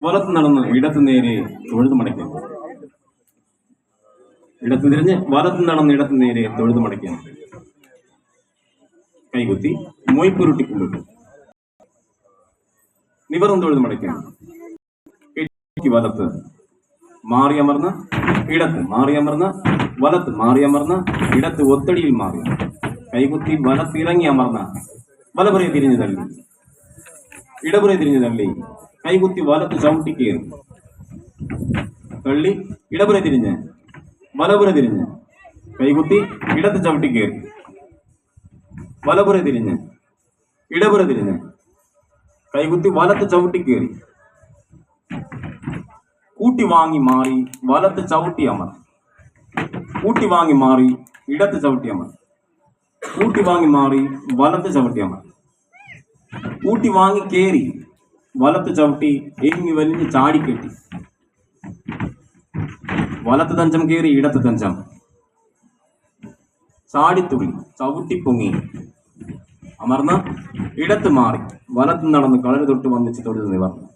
വലത്ത് നടന്ന് ഇടത്ത് നേരെ തൊഴുതു മടയ്ക്കാൻ. ഇടത്ത് തിരിഞ്ഞ് വലത്ത് നടന്ന് ഇടത്ത് നേരെ തൊഴുതു മടയ്ക്കാൻ. കൈകുത്തി മൊയ്പുരുട്ടിക്കൊണ്ടിട്ടു നിവർന്ന് തൊഴുതു മടയ്ക്കാൻ. വലത്ത് മാറിയമർന്ന് ഇടത്ത് മാറിയമർന്ന് വലത്ത് മാറിയമർന്ന് ഇടത്ത് ഒത്തടിയിൽ മാറി. കൈകുത്തി വലത്തിറങ്ങി അമർന്ന വലപുറയെ തിരിഞ്ഞു തള്ളി. ഇടപുറയെ തിരിഞ്ഞു തള്ളി. കൈകുത്തി വലത്ത് ചവിട്ടി കയറി തള്ളി. ഇടപുറ തിരിഞ്ഞ് വലപുര തിരിഞ്ഞ് കൈകുത്തി ഇടത്ത് ചവിട്ടി കയറി. വലപുര തിരിഞ്ഞ് ഇടപുര തിരിഞ്ഞ് കൈകുത്തി വലത്ത് ചവിട്ടി കയറി. കൂട്ടി വാങ്ങി മാറി വലത്ത് ചവിട്ടി അമർ. കൂട്ടി വാങ്ങി മാറി ഇടത്ത് ചവിട്ടി അമർ. കൂട്ടി വാങ്ങി മാറി വലത്ത് ചവിട്ടി അമർ. കൂട്ടി വാങ്ങി കയറി വലത്ത് ചവിട്ടി എരിഞ്ഞു വലിഞ്ഞ് ചാടിക്കെട്ടി. വലത്ത് തഞ്ചം കയറി ഇടത്ത് തഞ്ചം ചാടിത്തുള്ളി ചവിട്ടി പൊങ്ങി അമർന്ന് ഇടത്ത് മാറി വലത്ത് നടന്ന് കളരി തൊട്ട് വന്നിച്ച് തൊഴുത് നിവർന്നു.